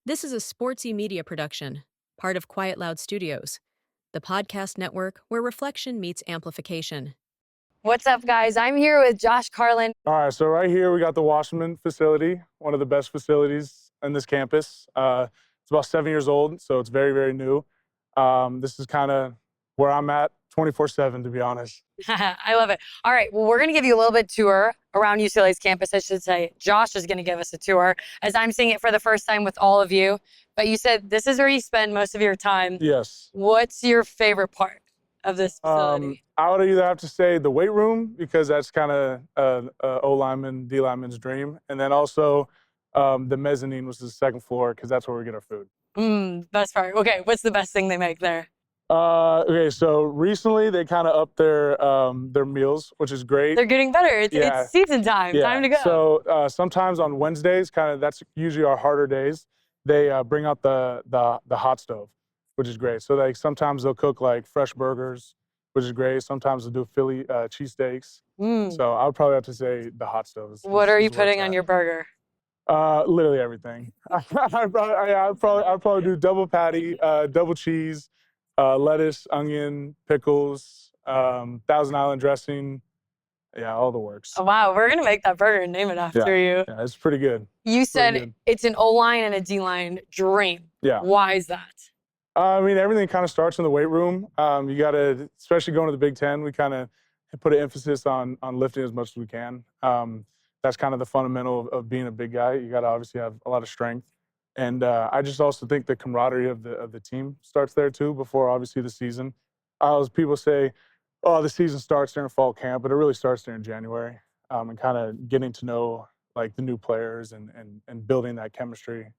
This is a Sportsy Media production, part of Quiet Loud Studios, the podcast network where reflection meets amplification. What's up, guys? I'm here with Josh Carlin. All right, so right here we got the Washington facility, one of the best facilities in this campus. It's about 7 years old, so it's very, very new. This is kind of where I'm at 24/7, to be honest. I love it. All right, well, we're going to give you a little bit tour around UCLA's campus, I should say. Josh is going to give us a tour as I'm seeing it for the first time with all of you. But you said this is where you spend most of your time. Yes. What's your favorite part of this facility? I would either have to say the weight room, because that's kind of O lineman, D lineman's dream. And then also the mezzanine, which is the second floor, because that's where we get our food. Best part. Okay, what's the best thing they make there? Okay, so recently they kind of upped their meals, which is great. They're getting better. It's season time. Yeah. Time to go. So sometimes on Wednesdays, that's usually our harder days. They bring out the hot stove, which is great. So like sometimes they'll cook like fresh burgers, which is great. Sometimes they'll do Philly cheesesteaks. So I would probably have to say the hot stove. What are you putting on your burger? Literally everything. I'd probably do double patty, double cheese, lettuce, onion, pickles, Thousand Island dressing. Yeah, all the works. Oh, wow, we're going to make that burger and name it after you. Yeah, it's pretty good. You said it's an O-line and a D-line dream. Yeah. Why is that? I mean, everything kind of starts in the weight room. You got to, especially going to the Big Ten, we kind of put an emphasis on lifting as much as we can. That's kind of the fundamental of being a big guy. You got to obviously have a lot of strength. And I just also think the camaraderie of the team starts there too, before obviously the season. People say, oh, the season starts during fall camp, but it really starts during January, and kind of getting to know like the new players and building that chemistry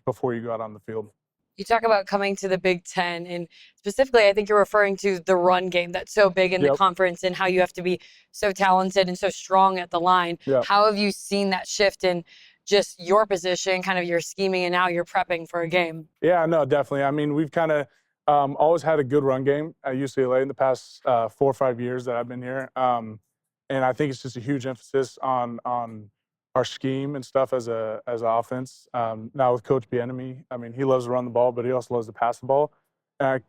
before you go out on the field. You talk about coming to the Big Ten, and specifically, I think you're referring to the run game that's so big in the conference and how you have to be so talented and so strong at the line. Yep. How have you seen that shift in just your position, kind of your scheming, and now you're prepping for a game? Yeah, no, definitely. I mean, we've kind of always had a good run game at UCLA in the past 4 or 5 years that I've been here. And I think it's just a huge emphasis on our scheme and stuff as an offense. Now with Coach Bieniemy, I mean, he loves to run the ball, but he also loves to pass the ball.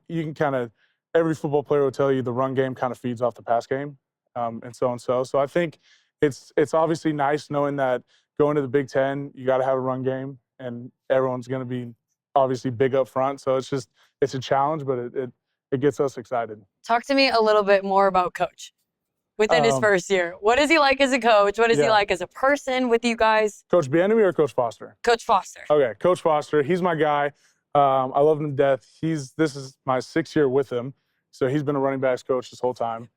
You can every football player will tell you the run game kind of feeds off the pass game, and so. So I think it's obviously nice knowing that going to the Big Ten, you got to have a run game, and everyone's going to be obviously big up front. So it's a challenge, but it gets us excited. Talk to me a little bit more about Coach. Within his first year, what is he like as a coach? What is he like as a person with you guys? Coach Bieniemy or Coach Foster? Coach Foster. Okay, Coach Foster. He's my guy. I love him to death. This is my 6th year with him, so he's been a running backs coach this whole time.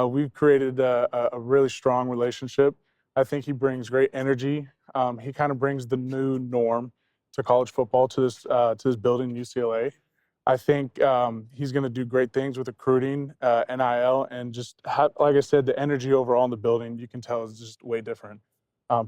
We've created a really strong relationship. I think he brings great energy. He kind of brings the new norm to college football to this building, UCLA. I think he's going to do great things with recruiting, NIL, and just like I said, the energy overall in the building, you can tell is just way different.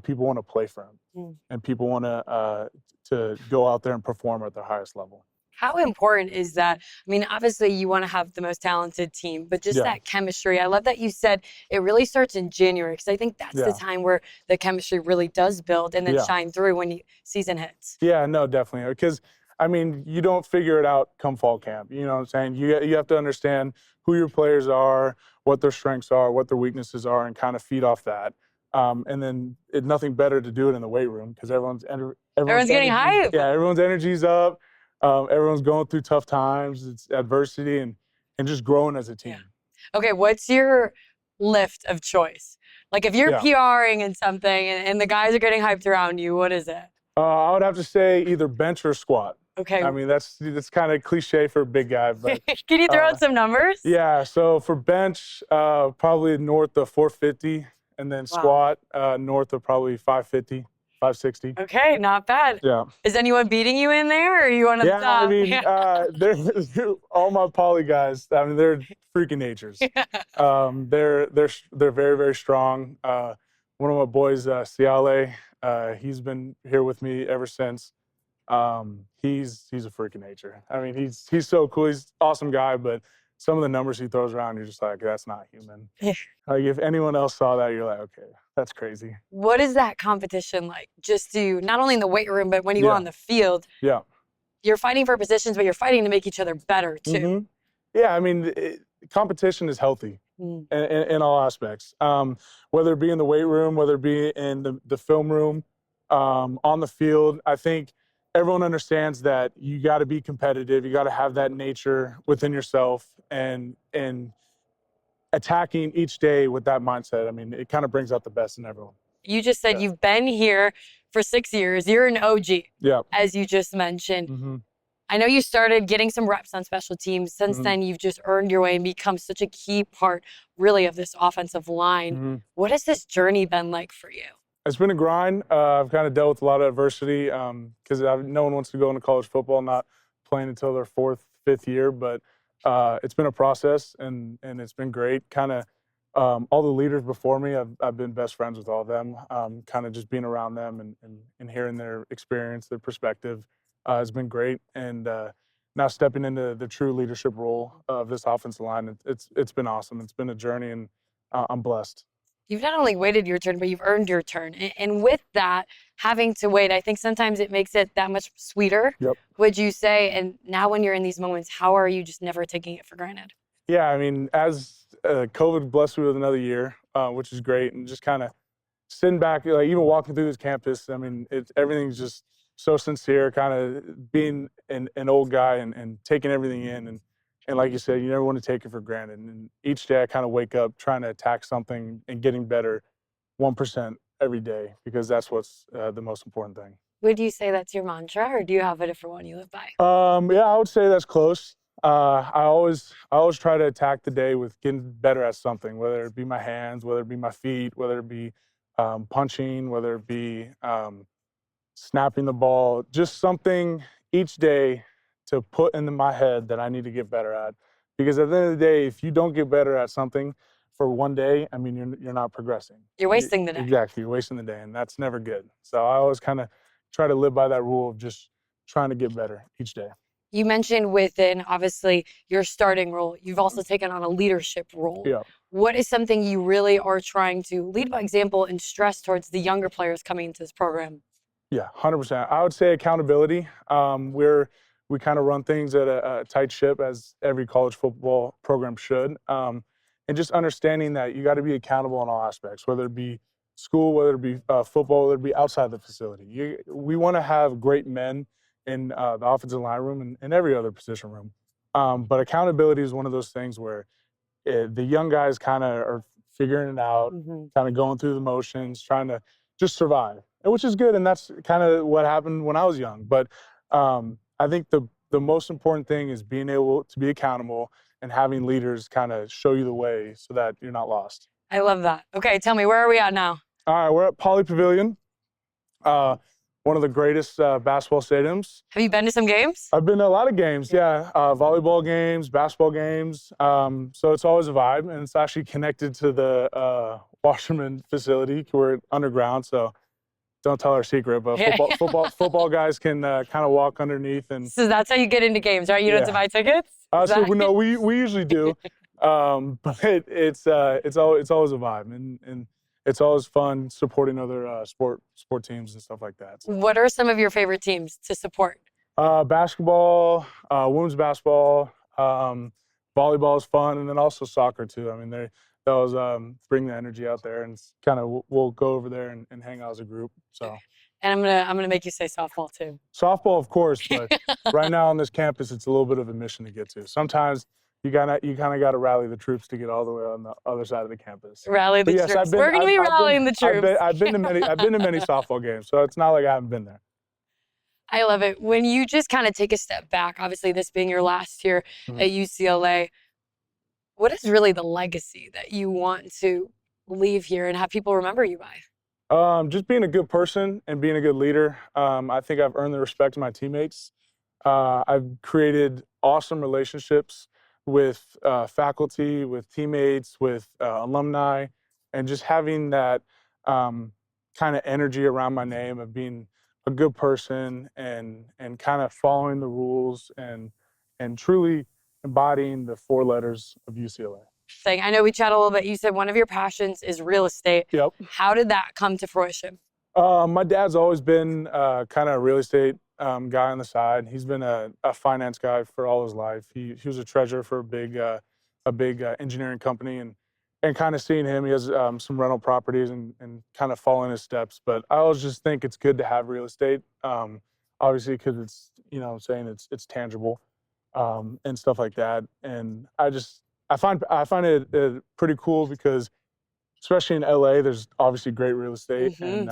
People want to play for him, and people want to go out there and perform at their highest level. How important is that? I mean, obviously you want to have the most talented team, but just that chemistry. I love that you said it really starts in January, because I think that's the time where the chemistry really does build and then shine through when season hits. Yeah, no, definitely. Because I mean, you don't figure it out come fall camp. You know what I'm saying? You have to understand who your players are, what their strengths are, what their weaknesses are, and kind of feed off that. And then it's nothing better to do it in the weight room, because everyone's getting hyped. Yeah, everyone's energy's up. Everyone's going through tough times. It's adversity and just growing as a team. Yeah. Okay, what's your lift of choice? Like if you're PRing in something and the guys are getting hyped around you, what is it? I would have to say either bench or squat. Okay. I mean, that's kind of cliche for a big guy, but can you throw out some numbers? Yeah. So for bench, probably north of 450, and then squat north of probably 550, 560. Okay, not bad. Yeah. Is anyone beating you in there, or are you one of the top? I mean, they're all my poly guys. I mean, they're freaking natures. They're very, very strong. One of my boys, Ciale, he's been here with me ever since. He's a freaking nature. I mean, he's so cool. He's an awesome guy, but some of the numbers he throws around, you're just like, that's not human. Like if anyone else saw that, you're like, okay, That's crazy. What is that competition like? Just to not only in the weight room, but when you go Yeah. on the field, Yeah. you're fighting for positions, but you're fighting to make each other better too. Yeah, I mean, competition is healthy in all aspects. Whether it be in the weight room, whether it be in the film room, on the field, I think everyone understands that you got to be competitive. You got to have that nature within yourself, and attacking each day with that mindset. I mean, it kind of brings out the best in everyone. You just said Yeah. you've been here for 6 years. You're an OG, Yeah. as you just mentioned. I know you started getting some reps on special teams. Since then, you've just earned your way and become such a key part, really, of this offensive line. What has this journey been like for you? It's been a grind. I've kind of dealt with a lot of adversity because no one wants to go into college football not playing until their 4th, 5th year. But it's been a process, and it's been great. Kind of all the leaders before me, I've been best friends with all of them. Kind of just being around them and hearing their experience, their perspective has been great. And now stepping into the true leadership role of this offensive line, it's been awesome. It's been a journey, and I'm blessed. You've not only waited your turn, but you've earned your turn. And with that, having to wait, I think sometimes it makes it that much sweeter, Yep. would you say? And now when you're in these moments, how are you just never taking it for granted? Yeah, I mean, as COVID blessed me with another year, which is great, and just kind of sitting back, like even walking through this campus, I mean, everything's just so sincere, kind of being an old guy and taking everything in. And like you said, you never want to take it for granted. And each day I kind of wake up trying to attack something and getting better 1% every day, because that's what's the most important thing. Would you say that's your mantra, or do you have a different one you live by? Yeah, I would say that's close. I always try to attack the day with getting better at something, whether it be my hands, whether it be my feet, whether it be punching, whether it be snapping the ball, just something each day to put into my head that I need to get better at. Because at the end of the day, if you don't get better at something for one day, I mean, you're not progressing. You're wasting the day. Exactly, you're wasting the day, and that's never good. So I always kind of try to live by that rule of just trying to get better each day. You mentioned within, obviously, your starting role, you've also taken on a leadership role. Yeah. What is something you really are trying to lead by example and stress towards the younger players coming into this program? Yeah, 100%. I would say accountability. We kind of run things at a tight ship, as every college football program should. And just understanding that you got to be accountable in all aspects, whether it be school, whether it be football, whether it be outside the facility. We want to have great men in the offensive line room and every other position room. But accountability is one of those things where the young guys kind of are figuring it out, kind of going through the motions, trying to just survive, which is good. And that's kind of what happened when I was young. But I think the most important thing is being able to be accountable and having leaders kind of show you the way so that you're not lost. I love that. Okay, tell me, where are we at now? All right, we're at Poly Pavilion, one of the greatest basketball stadiums. Have you been to some games? I've been to a lot of games, yeah. Volleyball games, basketball games. So it's always a vibe, and it's actually connected to the Washerman facility. We're underground, so don't tell our secret, but football guys can kind of walk underneath. And so that's how you get into games, right? You don't have to buy tickets? So no, we usually do, but it's always a vibe, and it's always fun supporting other sport teams and stuff like that. So. What are some of your favorite teams to support? Basketball, women's basketball, volleyball is fun, and then also soccer too. I mean, they always bring the energy out there, and kind of we'll go over there and hang out as a group. So. And I'm gonna make you say softball too. Softball, of course, but right now on this campus, it's a little bit of a mission to get to. Sometimes you kind of got to rally the troops to get all the way on the other side of the campus. Rally the troops. We're gonna be rallying the troops. I've been to many softball games, so it's not like I haven't been there. I love it. When you just kind of take a step back, obviously this being your last year at UCLA, what is really the legacy that you want to leave here and have people remember you by? Just being a good person and being a good leader. I think I've earned the respect of my teammates. I've created awesome relationships with faculty, with teammates, with alumni, and just having that kind of energy around my name of being a good person and kind of following the rules and truly embodying the 4 letters of UCLA. thing. I know we chat a little bit. You said one of your passions is real estate. Yep. How did that come to fruition? My dad's always been kind of a real estate guy on the side. He's been a finance guy for all his life. He was a treasurer for a big engineering company, and kind of seeing him, he has some rental properties and kind of following his steps. But I always just think it's good to have real estate, obviously because it's, you know what I'm saying, it's tangible and stuff like that. And I find it pretty cool because especially in LA, there's obviously great real estate and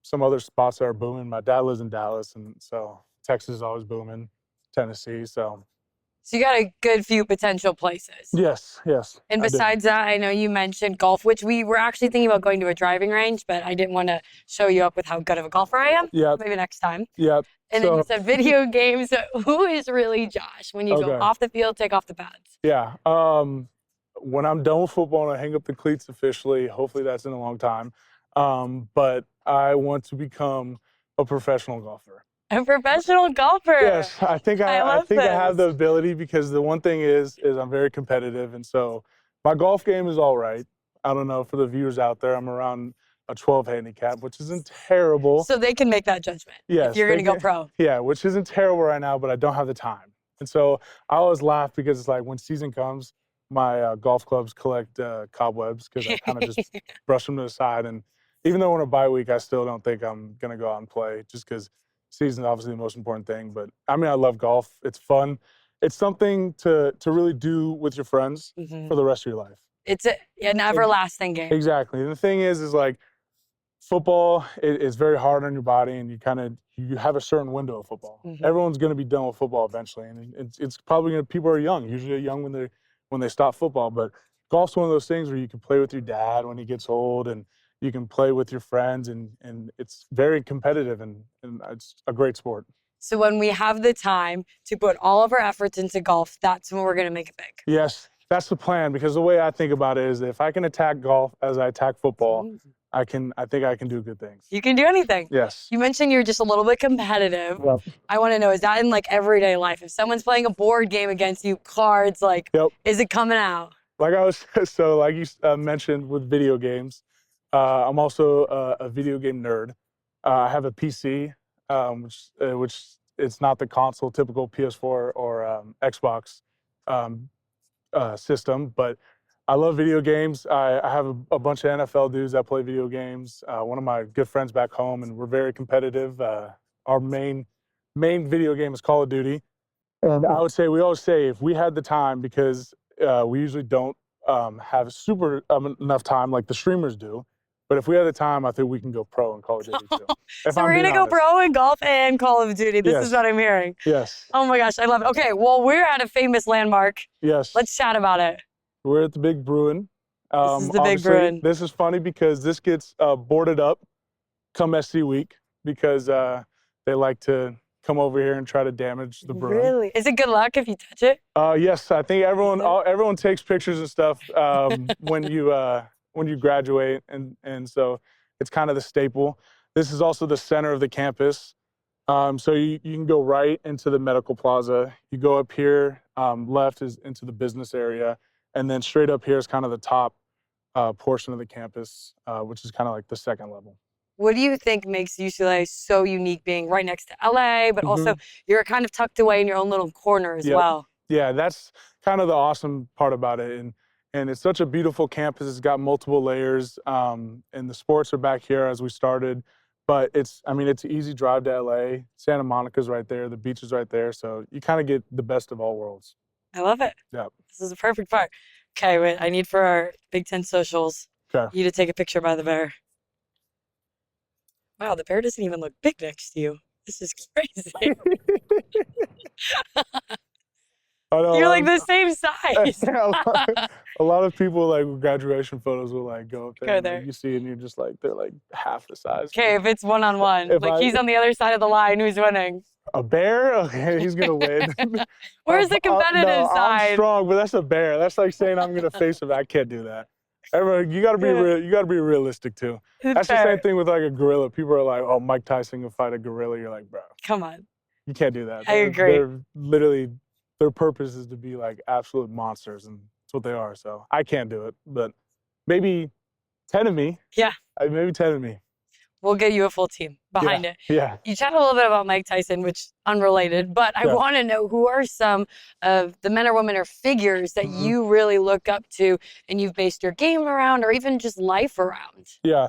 some other spots that are booming. My dad lives in Dallas, and so Texas is always booming, Tennessee. So you got a good few potential places. yes. And besides that, I know you mentioned golf, which we were actually thinking about going to a driving range, but I didn't want to show you up with how good of a golfer I am. Yeah. Maybe next time. Yeah. And then you said video games. Who is really Josh when you go off the field, take off the pads? Yeah. When I'm done with football and I hang up the cleats officially, hopefully that's in a long time. But I want to become a professional golfer. A professional golfer. Yes, I think I have this. the ability because the one thing is I'm very competitive, and so my golf game is all right. I don't know for the viewers out there, I'm around a 12 handicap, which isn't terrible. So they can make that judgment. Yes, if you're going to go pro. Yeah, which isn't terrible right now, but I don't have the time. And so I always laugh because it's like when season comes, my golf clubs collect cobwebs because I kind of just brush them to the side. And even though we're on a bye week, I still don't think I'm going to go out and play just because season is obviously the most important thing. But I mean, I love golf. It's fun. It's something to really do with your friends for the rest of your life. It's an everlasting game. Exactly. And the thing is like football is very hard on your body, and you have a certain window of football. Everyone's going to be done with football eventually, and it's probably going to, people are young. Usually they're young when they stop football, but golf's one of those things where you can play with your dad when he gets old, and you can play with your friends, and it's very competitive, and it's a great sport. So when we have the time to put all of our efforts into golf, that's when we're going to make it big. Yes, that's the plan, because the way I think about it is if I can attack golf as I attack football, I think I can do good things. You can do anything. Yes. You mentioned you're just a little bit competitive. Yep. I want to know, is that in like everyday life? If someone's playing a board game against you, cards, like, is it coming out? Like you mentioned with video games, I'm also a video game nerd. I have a PC, which it's not the console, typical PS4 or Xbox system, but I love video games. I have a bunch of NFL dudes that play video games. One of my good friends back home, and we're very competitive. Our main video game is Call of Duty. And I would say, we always say if we had the time, because we usually don't have super enough time like the streamers do. But if we had the time, I think we can go pro in Call of Duty too. So we're going to go pro in golf and Call of Duty. This is what I'm hearing. Yes. Oh my gosh, I love it. Okay, well, we're at a famous landmark. Yes. Let's chat about it. We're at the Big Bruin. This is the Big Bruin. This is funny because this gets boarded up come SC week because they like to come over here and try to damage the Bruin. Really? Is it good luck if you touch it? Yes, I think everyone takes pictures and stuff when you graduate, and so it's kind of the staple. This is also the center of the campus. So you can go right into the medical plaza. You go up here, left is into the business area, and then straight up here is kind of the top portion of the campus, which is kind of like the second level. What do you think makes UCLA so unique, being right next to LA, but also you're kind of tucked away in your own little corner as well? Yeah, that's kind of the awesome part about it. And it's such a beautiful campus. It's got multiple layers, and the sports are back here as we started. But it's an easy drive to LA. Santa Monica's right there. The beach is right there. So you kind of get the best of all worlds. I love it. Yeah. This is the perfect part. Okay, wait, I need for our Big Ten socials you to take a picture by the bear. Wow, the bear doesn't even look big next to you. This is crazy. You're like the same size. A lot of people like with graduation photos will like go up there. Go there. You see it and you're just like, they're like half the size. Okay, if it's one-on-one, like he's on the other side of the line, who's winning? A bear? Okay, he's gonna win. Where's the competitive side? I'm strong, but that's a bear. That's like saying I'm gonna face him. I can't do that. Everyone, you gotta be real. You gotta be realistic too. That's the same thing with like a gorilla. People are like, "Oh, Mike Tyson can fight a gorilla." You're like, "Bro, come on." You can't do that. I agree. They're literally, their purpose is to be like absolute monsters, and That's what they are. So I can't do it, but maybe 10 of me. Yeah. Maybe 10 of me. We'll get you a full team behind it. Yeah. You chatted a little bit about Mike Tyson, which unrelated, but I want to know, who are some of the men or women or figures that you really look up to and you've based your game around, or even just life around? Yeah.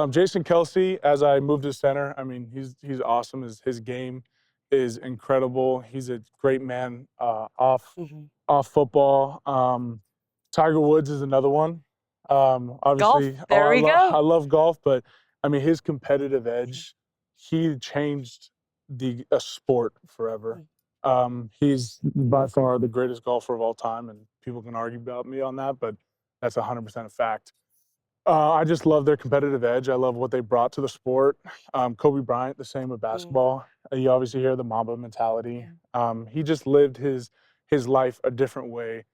Jason Kelsey, as I moved to center, I mean, he's awesome. His game is incredible. He's a great man off football. Tiger Woods is another one. Obviously, Golf, there we go. I love golf, but I mean, his competitive edge, he changed a sport forever. He's by far the greatest golfer of all time, and people can argue about me on that, but that's 100% a fact. I just love their competitive edge. I love what they brought to the sport. Kobe Bryant, the same with basketball. You obviously hear the Mamba mentality. He just lived his life a different way,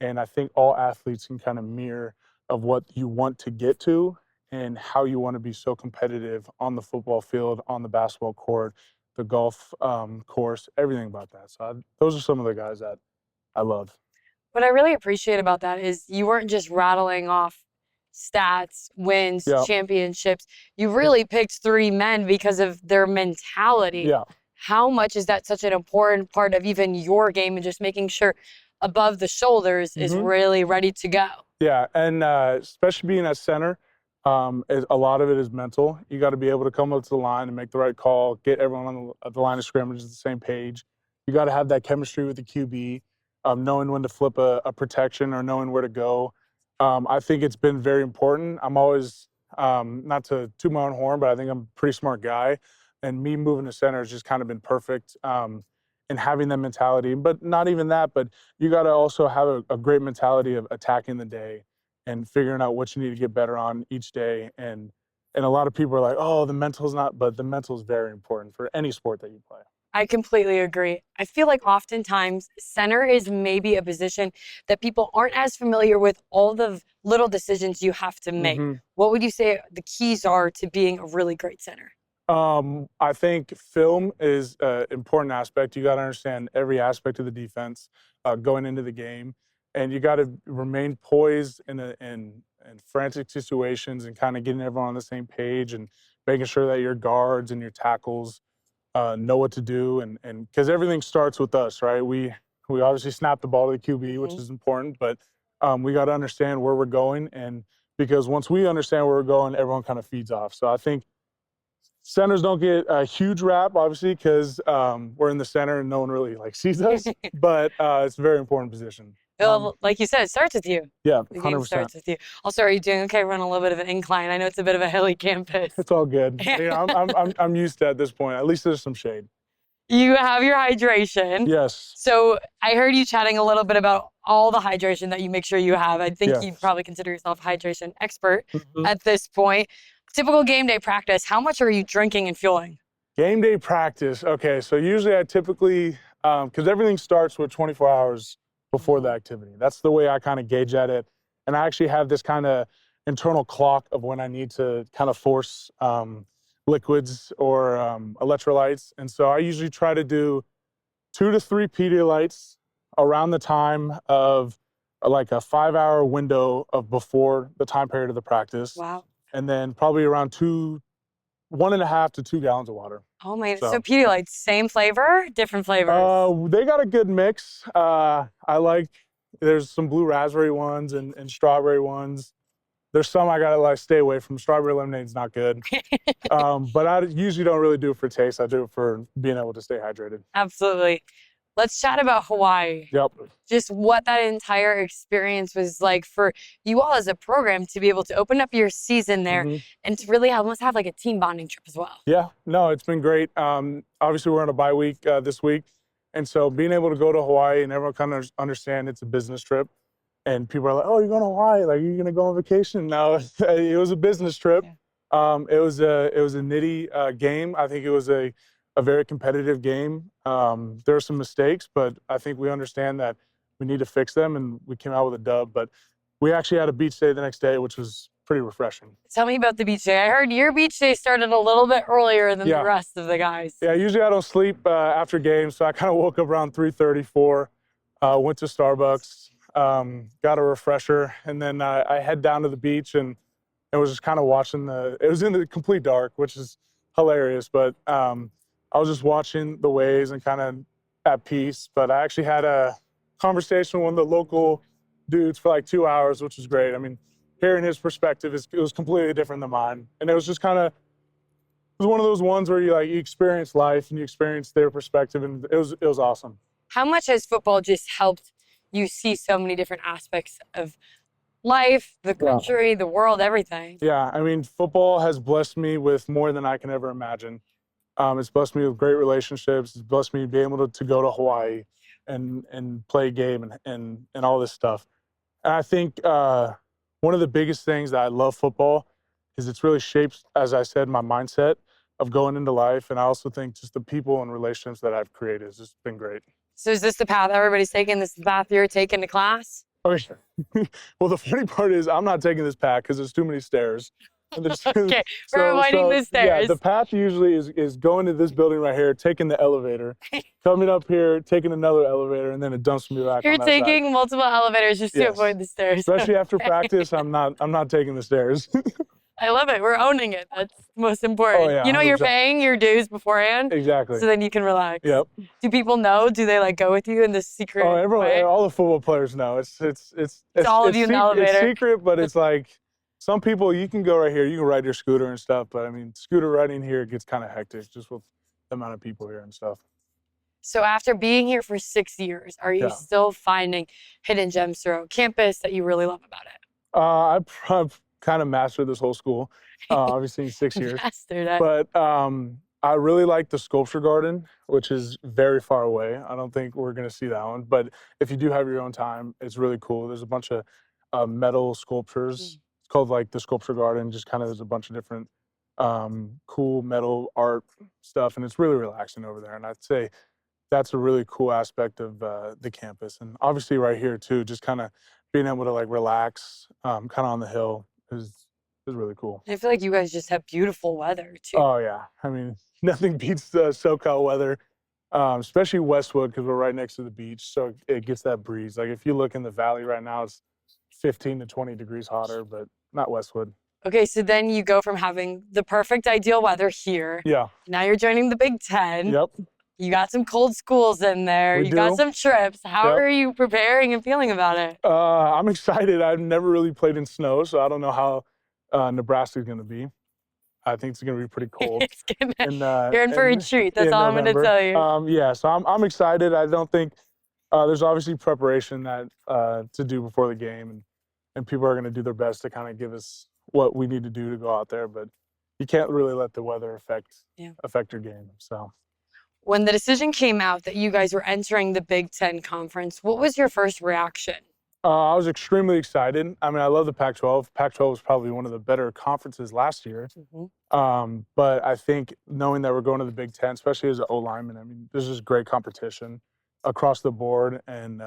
and I think all athletes can kind of mirror of what you want to get to and how you want to be so competitive on the football field, on the basketball court, the golf course, everything about that. So those are some of the guys that I love. What I really appreciate about that is you weren't just rattling off stats, wins, championships. You really picked 3 men because of their mentality. Yeah. How much is that such an important part of even your game and just making sure above the shoulders is really ready to go? Yeah, and especially being at center, a lot of it is mental. You got to be able to come up to the line and make the right call, get everyone on the line of scrimmage at the same page. You got to have that chemistry with the QB, knowing when to flip a protection or knowing where to go. I think it's been very important. I'm always, not to toot my own horn, but I think I'm a pretty smart guy. And me moving to center has just kind of been perfect in having that mentality. But not even that, but you got to also have a great mentality of attacking the day and figuring out what you need to get better on each day. And a lot of people are like, oh, the mental's not, but the mental is very important for any sport that you play. I completely agree. I feel like oftentimes center is maybe a position that people aren't as familiar with all the little decisions you have to make. What would you say the keys are to being a really great center? I think film is an important aspect. You got to understand every aspect of the defense going into the game, and you got to remain poised in frantic situations and kind of getting everyone on the same page and making sure that your guards and your tackles know what to do, and because everything starts with us, right? We obviously snap the ball to the QB, which is important, but we got to understand where we're going, and because once we understand where we're going, everyone kind of feeds off. So I think centers don't get a huge rap, obviously, because we're in the center and no one really sees us, but it's a very important position. Well, like you said, it starts with you. Yeah, 100%. The game starts with you. Also, are you doing okay? Run a little bit of an incline. I know it's a bit of a hilly campus. It's all good. I'm used to it at this point. At least there's some shade. You have your hydration. Yes. So I heard you chatting a little bit about all the hydration that you make sure you have. I think you probably consider yourself a hydration expert at this point. Typical game day practice, how much are you drinking and fueling? Game day practice. Okay, so usually I typically, because everything starts with 24 hours before the activity. That's the way I kind of gauge at it. And I actually have this kind of internal clock of when I need to kind of force liquids or electrolytes. And so I usually try to do 2 to 3 Pedialytes around the time of like a 5-hour window of before the time period of the practice. Wow. And then probably around 1.5 to 2 gallons of water. Oh my, so Pedialyte, same flavor, different flavors? They got a good mix. There's some blue raspberry ones and strawberry ones. There's some I gotta stay away from. Strawberry lemonade's not good. But I usually don't really do it for taste. I do it for being able to stay hydrated. Absolutely. Let's chat about Hawaii. Yep. Just what that entire experience was like for you all as a program to be able to open up your season there and to really almost have like a team bonding trip as well. Yeah, no, it's been great. Obviously, we're on a bye week this week. And so being able to go to Hawaii and everyone kind of understand it's a business trip. And people are like, oh, you're going to Hawaii? Like, you're going to go on vacation? No, it was a business trip. Yeah. It was a nitty game. I think it was a very competitive game. There are some mistakes, but I think we understand that we need to fix them, and we came out with a dub. But we actually had a beach day the next day, which was pretty refreshing. Tell me about the beach day. I heard your beach day started a little bit earlier than the rest of the guys. Yeah, usually I don't sleep after games, so I kind of woke up around 3:34, went to Starbucks, got a refresher, and then I head down to the beach and was just kind of watching it was in the complete dark, which is hilarious, but I was just watching the waves and kind of at peace. But I actually had a conversation with one of the local dudes for like 2 hours, which was great. I mean, hearing his perspective, it was completely different than mine. And it was just kind of, it was one of those ones where you experience life and you experience their perspective, and it was awesome. How much has football just helped you see so many different aspects of life, the country, the world, everything? Yeah, I mean, football has blessed me with more than I can ever imagine. It's blessed me with great relationships. It's blessed me to be able to go to Hawaii and play a game and all this stuff. And I think one of the biggest things that I love football is it's really shaped, as I said, my mindset of going into life. And I also think just the people and relationships that I've created has just been great. So is this the path everybody's taking? This is the path you're taking to class? Okay. Well, the funny part is I'm not taking this path because there's too many stairs. Okay, we're avoiding the stairs. Yeah, the path usually is going to this building right here, taking the elevator, coming up here, taking another elevator, and then it dumps me back. You're taking multiple elevators just to avoid the stairs. Especially after practice, I'm not taking the stairs. I love it. We're owning it. That's most important. Oh, yeah, you know, 100%. You're paying your dues beforehand. Exactly. So then you can relax. Yep. Do people know? Do they go with you in this secret way? All the football players know. It's all of you in the elevator. It's secret, but it's like some people, you can go right here, you can ride your scooter and stuff, but I mean, scooter riding here gets kind of hectic just with the amount of people here and stuff. So after being here for 6 years, are you still finding hidden gems throughout campus that you really love about it? I've kind of mastered this whole school, obviously in 6 years. Mastered it. But I really like the sculpture garden, which is very far away. I don't think we're going to see that one. But if you do have your own time, it's really cool. There's a bunch of metal sculptures. It's called the sculpture garden. Just kind of there's a bunch of different cool metal art stuff. And it's really relaxing over there. And I'd say that's a really cool aspect of the campus. And obviously right here too, just kind of being able to relax kind of on the hill is really cool. I feel like you guys just have beautiful weather too. Oh yeah, I mean nothing beats the SoCal weather, especially Westwood because we're right next to the beach, so it gets that breeze. If you look in the valley right now, it's 15 to 20 degrees hotter, but not Westwood. Okay, so then you go from having the perfect ideal weather here. Yeah. Now you're joining the Big Ten. Yep. You got some cold schools in there. You got some trips. How are you preparing and feeling about it? I'm excited. I've never really played in snow, so I don't know how Nebraska's going to be. I think it's going to be pretty cold. You're in for a treat. That's all I'm going to tell you. Yeah, so I'm excited. I don't think there's obviously preparation that to do before the game, and people are going to do their best to kind of give us what we need to do to go out there. But you can't really let the weather affect your game. So. When the decision came out that you guys were entering the Big Ten Conference, what was your first reaction? I was extremely excited. I mean, I love the Pac-12. Pac-12 was probably one of the better conferences last year. But I think knowing that we're going to the Big Ten, especially as an O-lineman, I mean, this is great competition across the board. And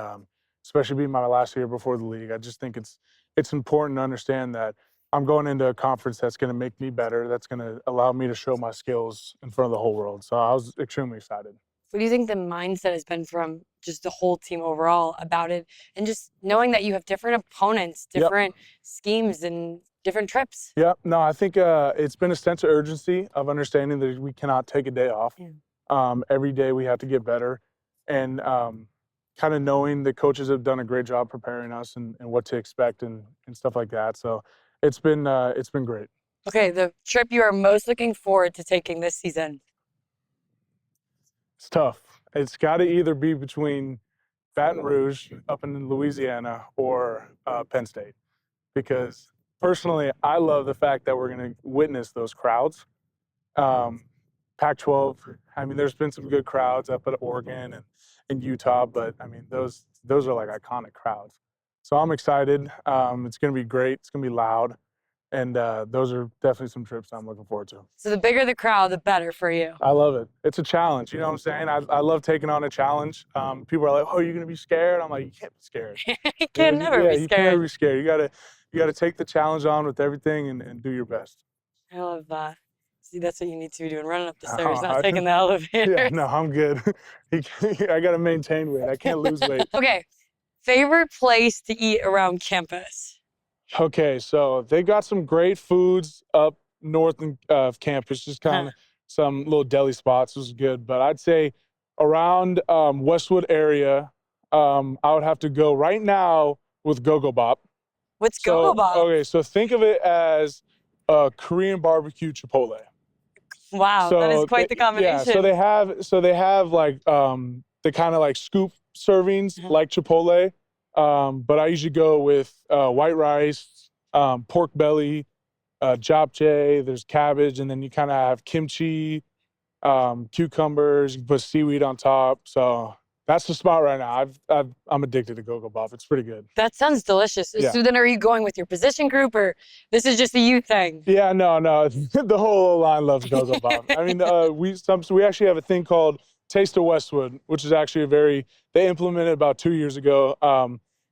especially being my last year before the league, I just think it's important to understand that I'm going into a conference that's going to make me better, that's going to allow me to show my skills in front of the whole world. So I was extremely excited. What do you think the mindset has been from just the whole team overall about it, and just knowing that you have different opponents, different schemes, and different trips? Yeah, no, I think it's been a sense of urgency of understanding that we cannot take a day off. Every day we have to get better, and kind of knowing the coaches have done a great job preparing us and what to expect and stuff like that. So it's been great. Okay, the trip you are most looking forward to taking this season? It's tough. It's got to either be between Baton Rouge up in Louisiana or Penn State, because personally, I love the fact that we're going to witness those crowds. Pac-12, I mean, there's been some good crowds up at Oregon and Utah, but I mean, those are iconic crowds. So I'm excited. It's going to be great. It's going to be loud. And those are definitely some trips I'm looking forward to. So the bigger the crowd, the better for you. I love it. It's a challenge. You know what I'm saying? I love taking on a challenge. People are like, "Oh, you're gonna be scared?" I'm like, "You can't be scared. You can never be scared. You can never be scared. You gotta take the challenge on with everyting and do your best." I love that. See, that's what you need to be doing: running up the stairs, not taking the elevator. Yeah, no, I'm good. I gotta maintain weight. I can't lose weight. Okay. Favorite place to eat around campus? Okay, so they got some great foods up north of campus, just kind of some little deli spots was good. But I'd say around Westwood area, I would have to go right now with Go-Go Bop. What's Go-Go So, Bob? okay, so think of it as a Korean barbecue Chipotle. Wow, that is So quite the yeah, combination. so they have like the kind of like scoop servings like Chipotle, but I usually go with white rice, pork belly, japchae. There's cabbage, and then you kind of have kimchi, cucumbers. You can put seaweed on top. So that's the spot right now. I'm addicted to Go-Go Bop. It's pretty good. That sounds delicious. Yeah. So then are you going with your position group, or this is just a you thing? Yeah, no. The whole line loves Go-Go Bop. I mean, we actually have a thing called Taste of Westwood, which is actually they implemented about 2 years ago.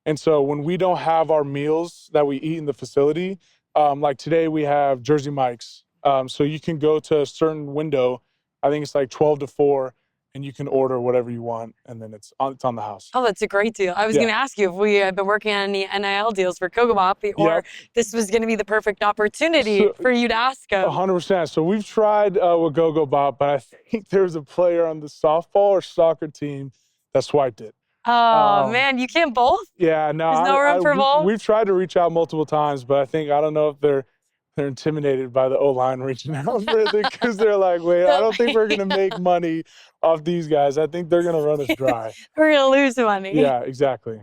And so when we don't have our meals that we eat in the facility, like today we have Jersey Mike's. So you can go to a certain window, I think it's like 12 to 4, and you can order whatever you want, and then it's on the house. Oh, that's a great deal. I was going to ask you if we had been working on any NIL deals for Go-Go Bop, or this was going to be the perfect opportunity for you to ask them. 100%. So we've tried with Go-Go Bop, but I think there's a player on the softball or soccer team that swiped it. Oh, man, you can't both? Yeah, no. There's no room for both? We've tried to reach out multiple times, but I don't know if they're intimidated by the O-line reaching out because they're like, wait, I don't think we're going to make money off these guys. I think they're going to run us dry. We're going to lose money. Yeah, exactly.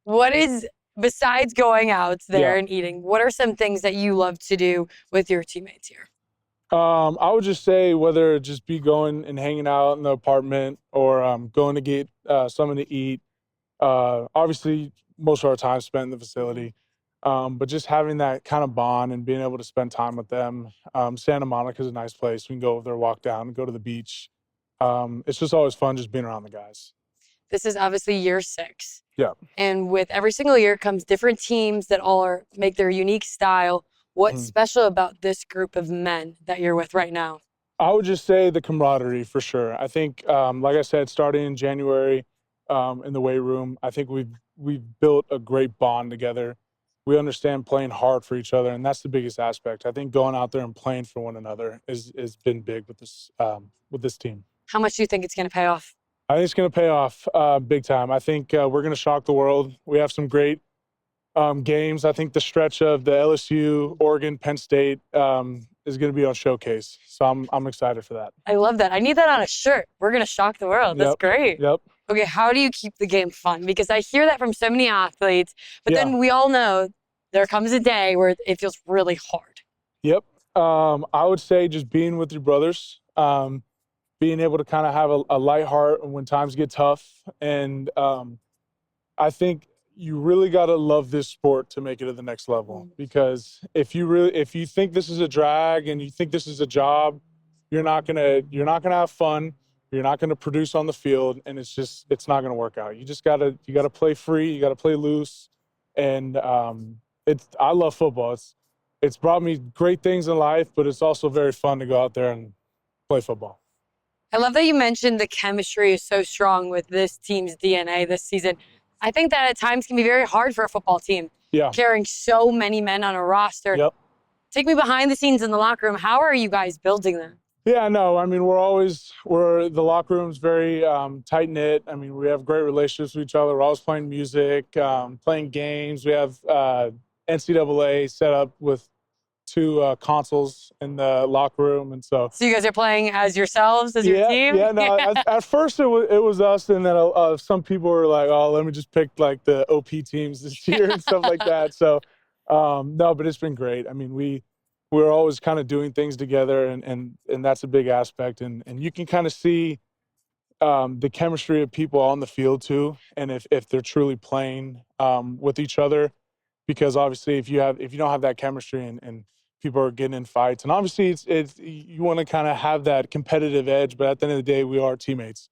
What is, besides going out there and eating, what are some things that you love to do with your teammates here? I would just say whether it just be going and hanging out in the apartment or going to get something to eat. Obviously, most of our time spent in the facility, but just having that kind of bond and being able to spend time with them. Santa Monica is a nice place. We can go over there, walk down, and go to the beach. It's just always fun just being around the guys. This is obviously year 6. Yeah. And with every single year comes different teams that all make their unique style. What's special about this group of men that you're with right now? I would just say the camaraderie for sure. I think, like I said, starting in January in the weight room, I think we've built a great bond together. We understand playing hard for each other, and that's the biggest aspect. I think going out there and playing for one another has been big with this team. How much do you think it's going to pay off? I think it's going to pay off big time. I think we're going to shock the world. We have some great games. I think the stretch of the LSU, Oregon, Penn State is going to be on showcase. So I'm excited for that. I love that. I need that on a shirt. We're going to shock the world. That's great. Yep. Okay, how do you keep the game fun? Because I hear that from so many athletes, but then we all know there comes a day where it feels really hard. Yep. I would say just being with your brothers, being able to kind of have a light heart when times get tough. And I think you really got to love this sport to make it to the next level. Because if you think this is a drag and you think this is a job, you're not gonna have fun. You're not gonna produce on the field, and it's not gonna work out. You gotta play free. You gotta play loose. And I love football. It's brought me great things in life, but it's also very fun to go out there and play football. I love that you mentioned the chemistry is so strong with this team's DNA this season. I think that at times can be very hard for a football team. Yeah. Carrying so many men on a roster. Yep. Take me behind the scenes in the locker room. How are you guys building them? Yeah, no, I mean, the locker room's very tight knit. I mean, we have great relationships with each other. We're always playing music, playing games. We have NCAA set up with 2 consoles in the locker room, and so you guys are playing as yourselves, as your team? Yeah, no. At first it was us, and then some people were like, "Oh, let me just pick like the OP teams this year and stuff like that." So, no, but it's been great. I mean, we're always kind of doing things together, and that's a big aspect, and you can kind of see the chemistry of people on the field too, and if they're truly playing with each other, because obviously if you don't have that chemistry and people are getting in fights, and obviously it's you want to kind of have that competitive edge, but at the end of the day, we are teammates.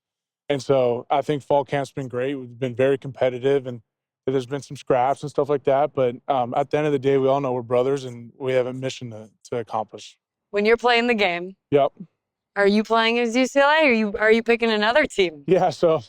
And so I think fall camp's been great. We've been very competitive, and there's been some scraps and stuff like that. But at the end of the day, we all know we're brothers, and we have a mission to accomplish. When you're playing the game, yep. Are you playing as UCLA, or are you picking another team? Yeah, so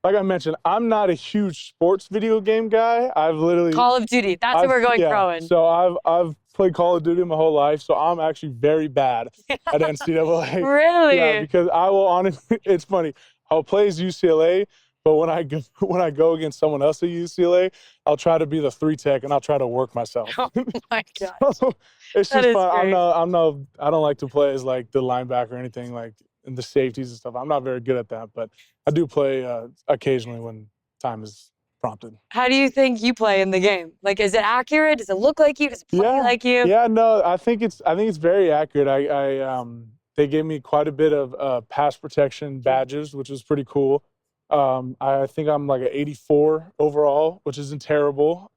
like I mentioned, I'm not a huge sports video game guy. I've literally Call of Duty. That's what we're going throwing. So I've played Call of Duty my whole life, so I'm actually very bad at NCAA. Really? Yeah, because I will honestly, it's funny. I'll play as UCLA, but when I go against someone else at UCLA, I'll try to be the 3 tech and I'll try to work myself. Oh my gosh. So it's That just is fun. great. I don't like to play as like the linebacker or anything like in the safeties and stuff. I'm not very good at that, but I do play occasionally when time is prompted. How do you think you play in the game? Like, is it accurate? Does it look like you? Does it play like you? Yeah, no, I think it's very accurate. They gave me quite a bit of pass protection badges, which was pretty cool. I think I'm like an 84 overall, which isn't terrible,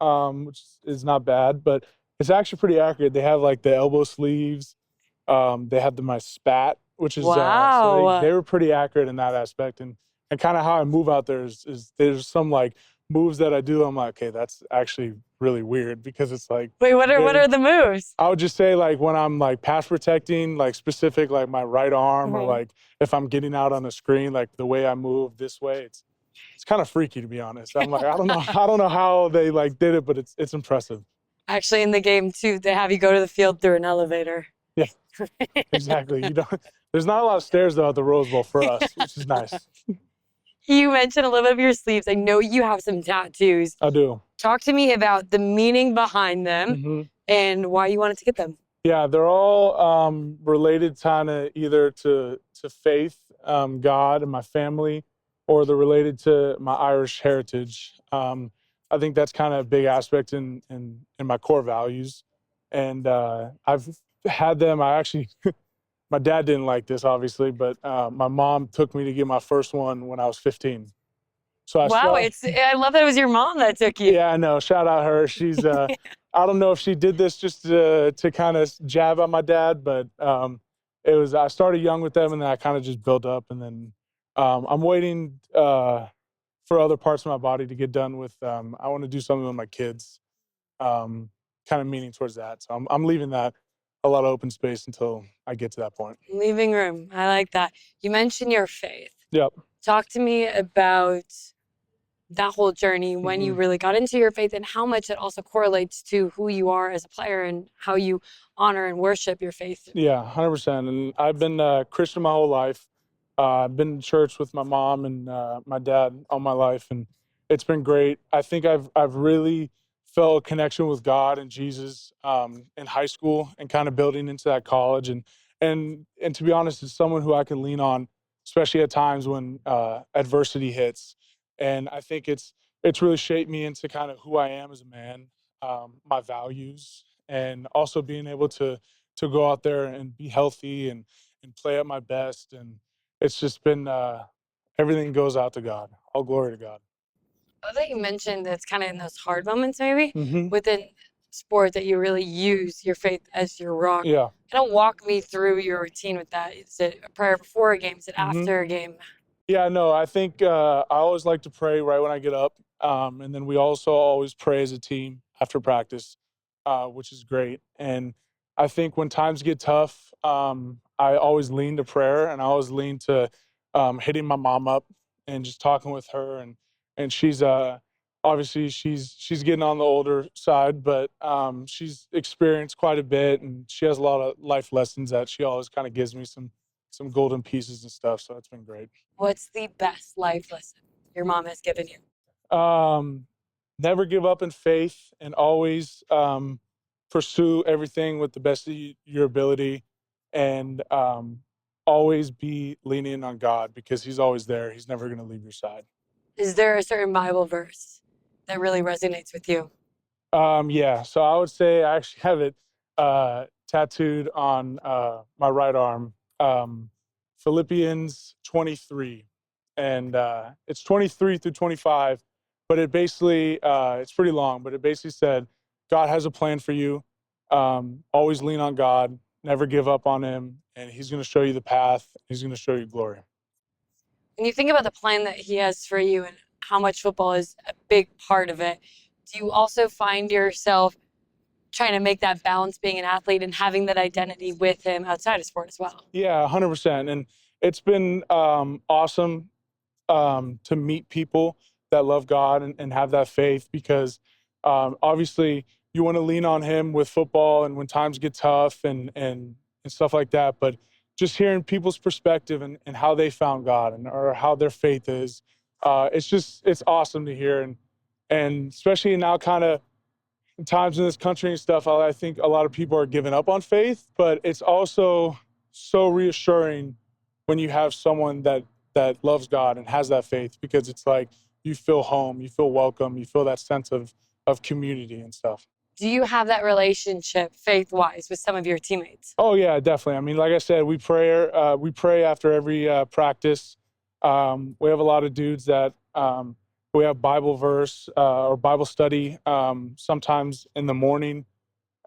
which is not bad, but it's actually pretty accurate. They have like the elbow sleeves. They have my spat, which is Wow. so they were pretty accurate in that aspect, and kind of how I move out there is there's some like moves that I do. I'm like, okay, that's actually really weird because it's like. Wait, what are the moves? I would just say like when I'm like pass protecting, like specific, like my right arm, or like if I'm getting out on the screen, like the way I move this way, it's kind of freaky to be honest. I'm like, I don't know how they like did it, but it's impressive. Actually, in the game too, they have you go to the field through an elevator. Yeah, exactly. There's not a lot of stairs though at the Rose Bowl for us, which is nice. You mentioned a little bit of your sleeves. I know you have some tattoos. I do. Talk to me about the meaning behind them and why you wanted to get them. Yeah, they're all related kind of either to faith, God, and my family, or they're related to my Irish heritage. I think that's kind of a big aspect in my core values. And I've had them. I actually, my dad didn't like this, obviously, but my mom took me to get my first one when I was 15. So I I love that it was your mom that took you. Yeah, I know. Shout out her. She's I don't know if she did this just to kind of jab at my dad, but I started young with them and then I kind of just built up, and then I'm waiting for other parts of my body to get done with. I want to do something with my kids, kind of meaning towards that. So I'm leaving that a lot of open space until I get to that point. Leaving room. I like that. You mentioned your faith. Yep. Talk to me about that whole journey when you really got into your faith and how much it also correlates to who you are as a player and how you honor and worship your faith. Yeah, 100%. And I've been Christian my whole life. I've been in church with my mom and my dad all my life, and it's been great. I think I've really felt a connection with God and Jesus in high school and kind of building into that college. And to be honest, it's someone who I can lean on, especially at times when adversity hits. And I think it's really shaped me into kind of who I am as a man, my values, and also being able to go out there and be healthy and play at my best. And it's just been everything goes out to God. All glory to God. I love that you mentioned that it's kind of in those hard moments maybe Mm-hmm. within sport that you really use your faith as your rock. Yeah. Kind of walk me through your routine with that. Is it a prayer before a game? Is it after a game? Yeah, no, I think I always like to pray right when I get up. And then we also always pray as a team after practice, which is great. And I think when times get tough, I always lean to prayer, and I always lean to hitting my mom up and just talking with her. And she's obviously she's getting on the older side, but she's experienced quite a bit, and she has a lot of life lessons that she always kind of gives me some golden pieces and stuff. So it's been great. What's the best life lesson your mom has given you? Never give up in faith, and always pursue everything with the best of your ability, and always be leaning on God, because he's always there. He's never going to leave your side. Is there a certain Bible verse that really resonates with you? Yeah, so I would say I actually have it tattooed on my right arm. Philippians 23, and it's 23 through 25, but it basically it's pretty long, but it basically said God has a plan for you. Always lean on God, never give up on him, and he's going to show you the path. He's going to show you glory. When you think about the plan that he has for you and how much football is a big part of it, do you also find yourself trying to make that balance being an athlete and having that identity with him outside of sport as well? Yeah, 100%. And it's been awesome to meet people that love God and have that faith, because obviously you want to lean on him with football and when times get tough and stuff like that. But just hearing people's perspective and how they found God or how their faith is, it's awesome to hear. And especially now kind of times in this country and stuff, I think a lot of people are giving up on faith, but it's also so reassuring when you have someone that loves God and has that faith, because it's like you feel home, you feel welcome, you feel that sense of community and stuff. Do you have that relationship faith-wise with some of your teammates? Oh yeah, definitely. I mean, like I said, we pray after every practice. We have a lot of dudes that we have Bible verse or Bible study sometimes in the morning,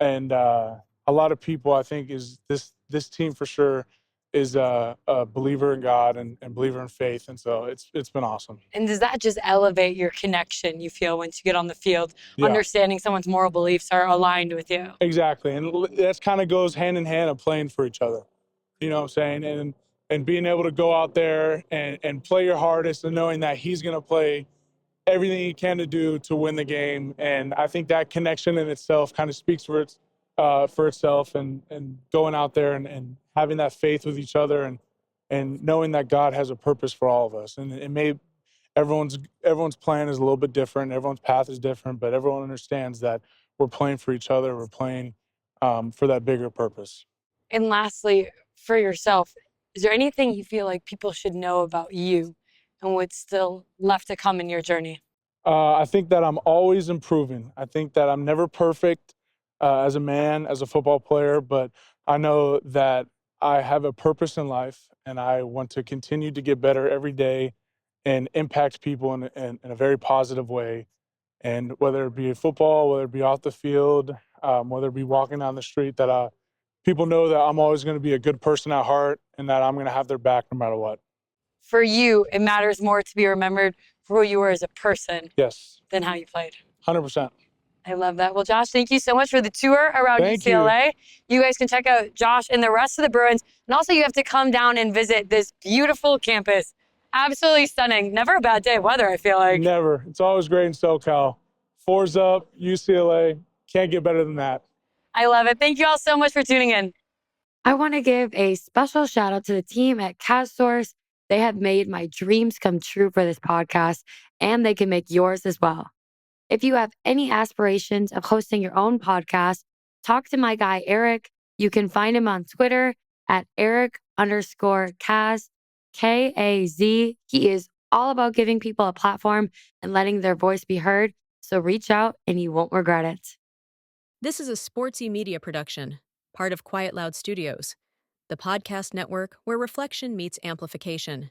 and a lot of people, I think, is this team for sure is a believer in God and believer in faith, and so it's been awesome. And does that just elevate your connection, you feel, once you get on the field, Yeah, understanding someone's moral beliefs are aligned with you? exactly, and that kind of goes hand in hand of playing for each other. You know what I'm saying? And being able to go out there and play your hardest and knowing that he's going to play everything he can to do to win the game. And I think that connection in itself kind of speaks for itself, and going out there and having that faith with each other and knowing that God has a purpose for all of us. And it may everyone's plan is a little bit different, everyone's path is different, but everyone understands that we're playing for each other, we're playing for that bigger purpose. And lastly, for yourself, is there anything you feel like people should know about you and what's still left to come in your journey? I think that I'm always improving. I think that I'm never perfect as a man, as a football player, but I know that I have a purpose in life and I want to continue to get better every day and impact people in a very positive way. And whether it be football, whether it be off the field, whether it be walking down the street, that people know that I'm always going to be a good person at heart and that I'm going to have their back no matter what. For you, it matters more to be remembered for who you were as a person Yes, than how you played. 100%. I love that. Well, Josh, thank you so much for the tour around Thank you. UCLA. You guys can check out Josh and the rest of the Bruins. And also, you have to come down and visit this beautiful campus. Absolutely stunning. Never a bad day of weather, I feel like. Never. It's always great in SoCal. Fours up, UCLA. Can't get better than that. I love it. Thank you all so much for tuning in. I want to give a special shout out to the team at CastSource. They have made my dreams come true for this podcast, and they can make yours as well. If you have any aspirations of hosting your own podcast, talk to my guy, Eric. You can find him on Twitter at Eric_Kaz, Kaz. He is all about giving people a platform and letting their voice be heard. So reach out and you won't regret it. This is a Sportsy Media production, part of Quiet Loud Studios, the podcast network where reflection meets amplification.